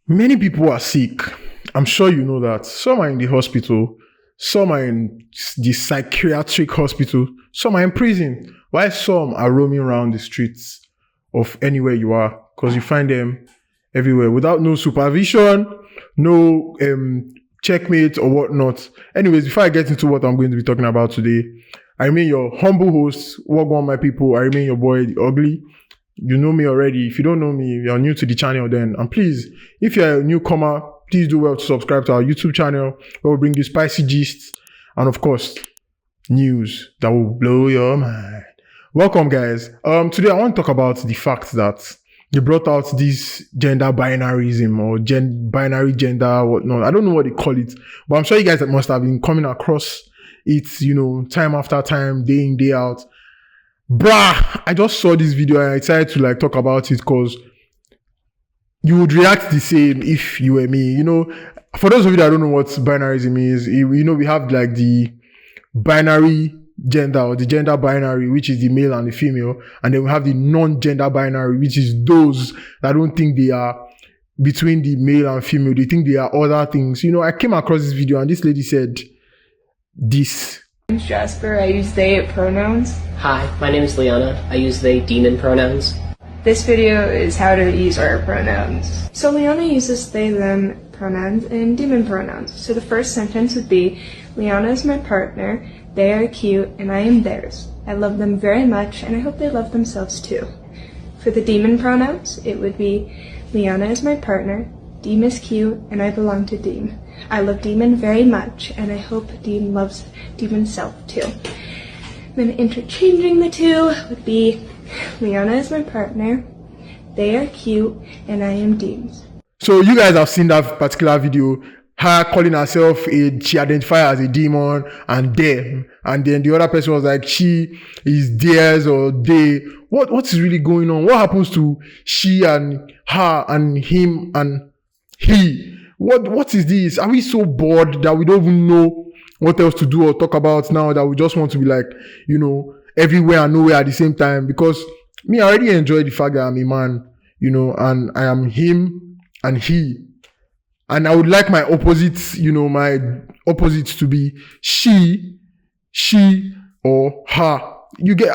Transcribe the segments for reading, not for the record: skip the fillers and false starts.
Many people are sick. I'm sure you know that. Some are in the hospital, some are in the psychiatric hospital, some are in prison, while some are roaming around the streets of anywhere you are, because you find them everywhere without no supervision, no checkmate or whatnot. Anyways, before I get into what I'm going to be talking about today, I remain your humble host. Welcome, my people. I remain your boy, the ugly. You know me already. If you don't know me, you're new to the channel then. And please, if you're a newcomer, please do well to subscribe to our YouTube channel where we bring you spicy gists and of course, news that will blow your mind. Welcome guys. Today I want to talk about the fact that they brought out this gender binaryism or binary gender, whatnot. I don't know what they call it, but I'm sure you guys must have been coming across it, time after time, day in, day out. Bruh, I just saw this video and I decided to talk about it because you would react the same if you were me. For those of you that don't know what binaryism is, we have the binary gender or the gender binary, which is the male and the female, and then we have the non-gender binary, which is those that don't think they are between the male and female. They think they are other things. I came across this video and this lady said this. My name's Jasper. I use they pronouns. Hi, my name is Liana. I use they demon pronouns. This video is how to use our pronouns. So Liana uses they them pronouns and demon pronouns. So the first sentence would be, Liana is my partner, they are cute, and I am theirs. I love them very much, and I hope they love themselves too. For the demon pronouns, it would be, Liana is my partner, Deem is cute, and I belong to Deem. I love Demon very much, and I hope Deem loves Demon's self too. Then interchanging the two would be, Liana is my partner, they are cute, and I am Deem's. So you guys have seen that particular video, her calling herself she identified as a demon and them, and then the other person was like she is theirs or they. What is really going on? What happens to she and her and him and he? What is this? Are we so bored that we don't even know what else to do or talk about now, that we just want to be everywhere and nowhere at the same time? Because me, I already enjoy the fact that I'm a man, and I am him and he. And I would like my opposites, my opposites to be she or her.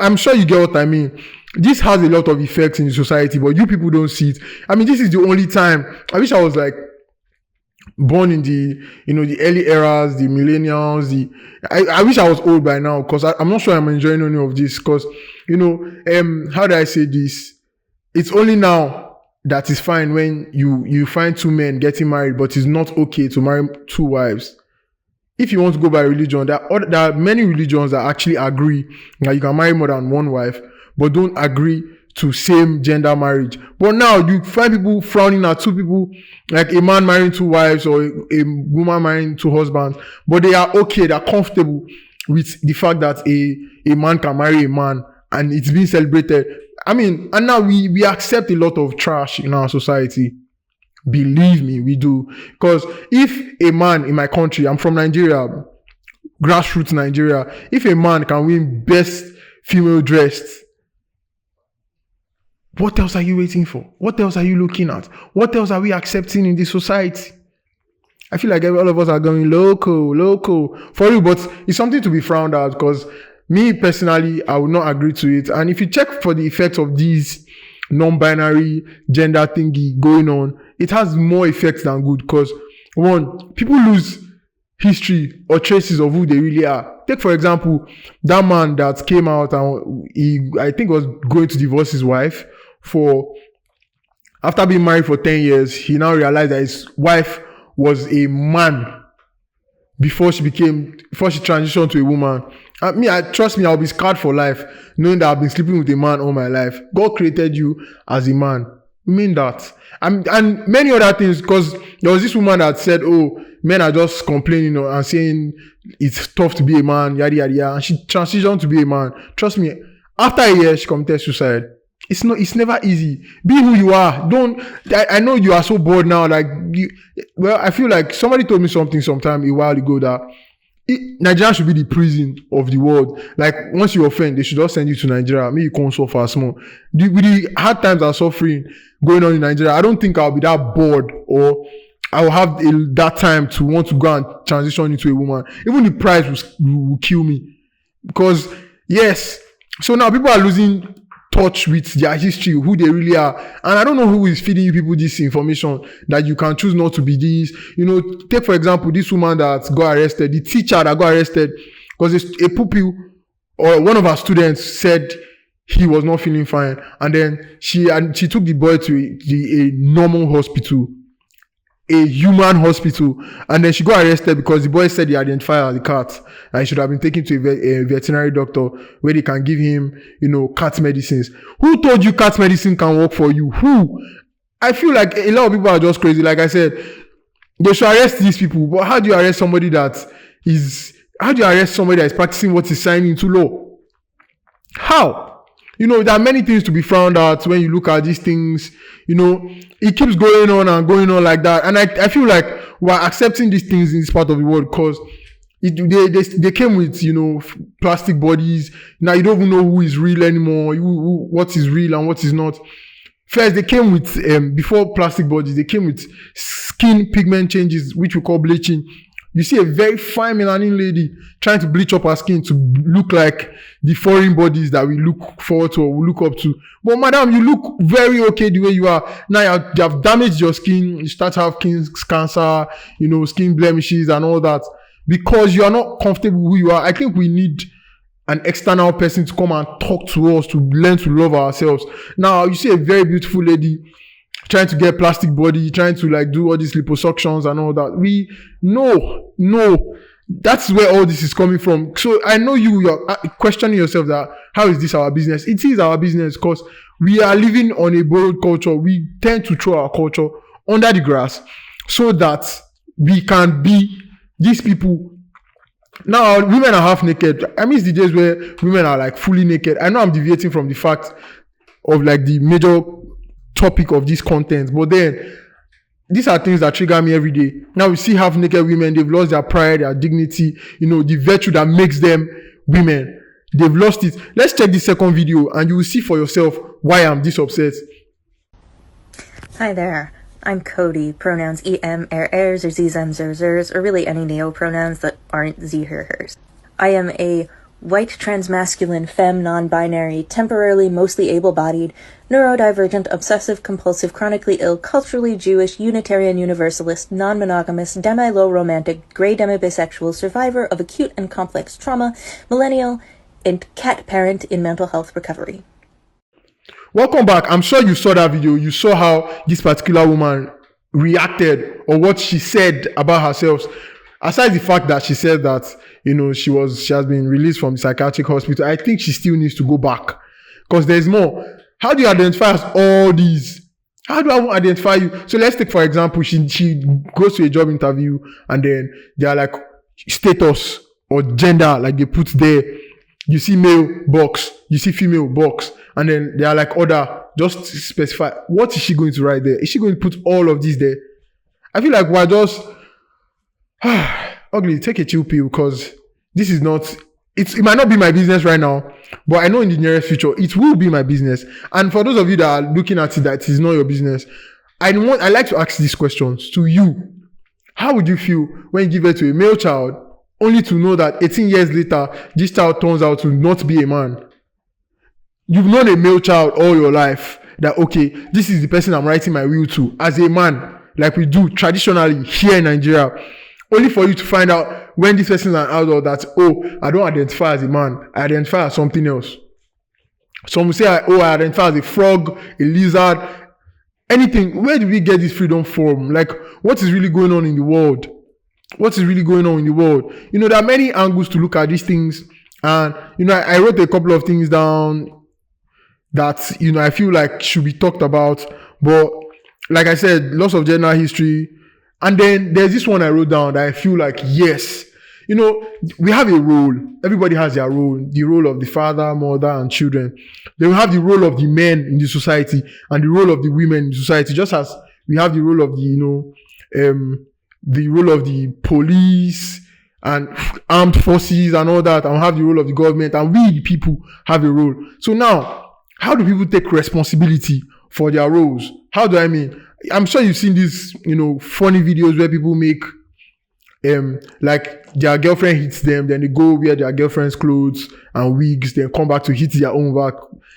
I'm sure you get what I mean. This has a lot of effects in the society, but you people don't see it. I mean, this is the only time. I wish I was born in the the early eras, the millennials. I wish I was old by now, because I'm not sure I'm enjoying any of this. Because how do I say this? It's only now that is fine when you find two men getting married, but it's not okay to marry two wives. If you want to go by religion, there are many religions that actually agree that you can marry more than one wife, but don't agree to same gender marriage. But now you find people frowning at two people, like a man marrying two wives or a woman marrying two husbands, but they are okay, they're comfortable with the fact that a man can marry a man and it's being celebrated. I mean, and now we accept a lot of trash in our society. Believe me, we do. Because if a man in my country, I'm from Nigeria, grassroots Nigeria, if a man can win best female dressed, what else are you waiting for? What else are you looking at? What else are we accepting in this society? I feel like all of us are going loco for you, but it's something to be frowned at, because me personally, I would not agree to it. And if you check for the effects of these non-binary gender thingy going on, it has more effects than good. Because one, people lose history or traces of who they really are. Take for example, that man that came out and I think was going to divorce his wife after being married for 10 years, he now realized that his wife was a man before she transitioned to a woman. Trust me, I'll be scarred for life, knowing that I've been sleeping with a man all my life. God created you as a man. I mean that. And many other things, because there was this woman that said, oh, men are just complaining and saying it's tough to be a man, yada, yada, yada. And she transitioned to be a man. Trust me, after a year, she committed suicide. It's never easy. Be who you are. I know you are so bored now. I feel like somebody told me something sometime a while ago that Nigeria should be the prison of the world. Like, once you offend, they should just send you to Nigeria. Maybe you can't suffer small. With the hard times and suffering going on in Nigeria, I don't think I'll be that bored, or I will have that time to want to go and transition into a woman. Even the price will kill me. Because, yes, so now people are losing touch with their history, who they really are. And I don't know who is feeding you people this information that you can choose not to be this. You know, take for example this woman that got arrested, the teacher that got arrested because a pupil or one of her students said he was not feeling fine, and then she took the boy to a normal hospital, a human hospital, and then she got arrested because the boy said he identified as a cat and he should have been taken to a veterinary doctor where they can give him, you know, cat medicines. Who told you cat medicine can work for you? Who? I feel like a lot of people are just crazy. Like I said, they should arrest these people, but how do you arrest somebody that is practicing what is signed into law? How? You know, there are many things to be found out when you look at these things. You know, it keeps going on and going on like that. And I feel like we're accepting these things in this part of the world because they came with, you know, plastic bodies. Now you don't even know who is real anymore, what is real and what is not. First, they came with, before plastic bodies, they came with skin pigment changes, which we call bleaching. You see a very fine melanin lady trying to bleach up her skin to look like the foreign bodies that we look forward to or we look up to. But madam, you look very okay the way you are. Now you have damaged your skin. You start to have skin cancer, you know, skin blemishes and all that because you are not comfortable with who you are. I think we need an external person to come and talk to us, to learn to love ourselves. Now, you see a very beautiful lady trying to get plastic body, trying to like do all these liposuctions and all that. No, that's where all this is coming from. So I know you're questioning yourself that how is this our business? It is our business because we are living on a borrowed culture. We tend to throw our culture under the grass so that we can be these people. Now, women are half naked. I miss the days where women are like fully naked. I know I'm deviating from the fact of like the major topic of this content, but then these are things that trigger me every day. Now we see half naked women, they've lost their pride, their dignity, you know, the virtue that makes them women. They've lost it. Let's check the second video and you will see for yourself why I'm this upset. Hi there, I'm Cody, pronouns em, ers, or zem, zers, or really any neo-pronouns that aren't ze, her, hers. I am a white, transmasculine, femme, non-binary, temporarily mostly able-bodied, neurodivergent, obsessive-compulsive, chronically ill, culturally Jewish, Unitarian Universalist, non-monogamous, demi-low romantic, gray demi-bisexual, survivor of acute and complex trauma, millennial, and cat parent in mental health recovery. Welcome back. I'm sure you saw that video. You saw how this particular woman reacted or what she said about herself. Aside the fact that she said that, you know, she has been released from the psychiatric hospital, I think she still needs to go back because there's more. How do you identify as all these? How do I identify you? So let's take, for example, she goes to a job interview and then they are like status or gender, like they put there. You see male box, you see female box, and then they are like other, just specify. What is she going to write there? Is she going to put all of these there? I feel like we're just ugly. Take a chill pill because this is not, it might not be my business right now, but I know in the nearest future it will be my business. And for those of you that are looking at it that it is not your business, I like to ask these questions to you. How would you feel when you give birth to a male child only to know that 18 years later this child turns out to not be a man? You've known a male child all your life that, okay, this is the person I'm writing my will to as a man, like we do traditionally here in Nigeria, only for you to find out when this person is an adult that, oh, I don't identify as a man, I identify as something else. Some will say, oh, I identify as a frog, a lizard, anything. Where do we get this freedom from? Like, what is really going on in the world? What is really going on in the world? You know, there are many angles to look at these things. And, you know, I wrote a couple of things down that, you know, I feel like should be talked about. But like I said, lots of gender history. And then there's this one I wrote down that I feel like, yes, you know, we have a role. Everybody has their role. The role of the father, mother, and children. Then we have the role of the men in the society and the role of the women in society. Just as we have the role of the, you know, the role of the police and armed forces and all that, and have the role of the government, and we the people have a role. So now, how do people take responsibility for their roles? How do I mean? I'm sure you've seen these, funny videos where people make like their girlfriend hits them, then they go wear their girlfriend's clothes and wigs, then come back to hit their own back,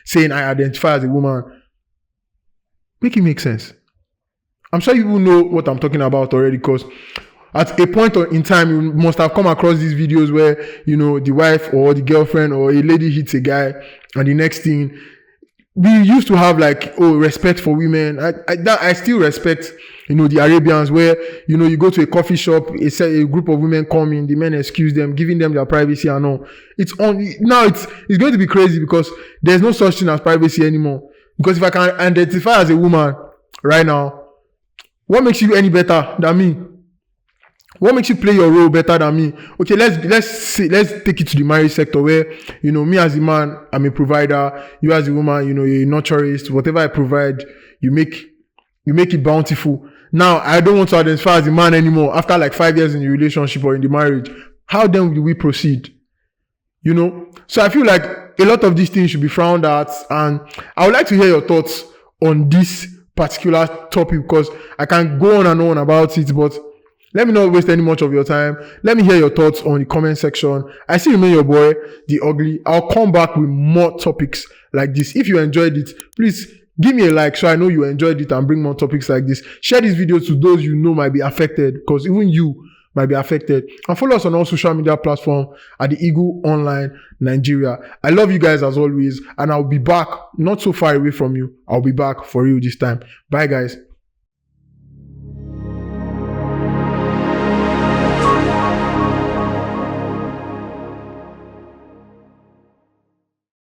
saying I identify as a woman. Make it make sense. I'm sure you will know what I'm talking about already, because at a point in time, you must have come across these videos where, the wife or the girlfriend or a lady hits a guy, and the next thing, we used to have like, respect for women. I still respect, the Arabians, where, you go to a coffee shop, a group of women come in, the men excuse them, giving them their privacy and all. It's going to be crazy, because there's no such thing as privacy anymore. Because if I can identify as a woman right now, what makes you any better than me? What makes you play your role better than me? Okay, let's take it to the marriage sector, where, me as a man, I'm a provider. You as a woman, you're a nurturist. Whatever I provide, you make it bountiful. Now, I don't want to identify as a man anymore after like 5 years in the relationship or in the marriage. How then do we proceed? So I feel like a lot of these things should be frowned at, and I would like to hear your thoughts on this particular topic, because I can go on and on about it, but let me not waste any much of your time. Let me hear your thoughts on the comment section. I still remain your boy, The Ugly. I'll come back with more topics like this. If you enjoyed it, please give me a like so I know you enjoyed it, and bring more topics like this. Share this video to those you know might be affected, because even you might be affected. And follow us on all social media platforms at The Eagle Online Nigeria. I love you guys as always, and I'll be back not so far away from you. I'll be back for you this time. Bye guys.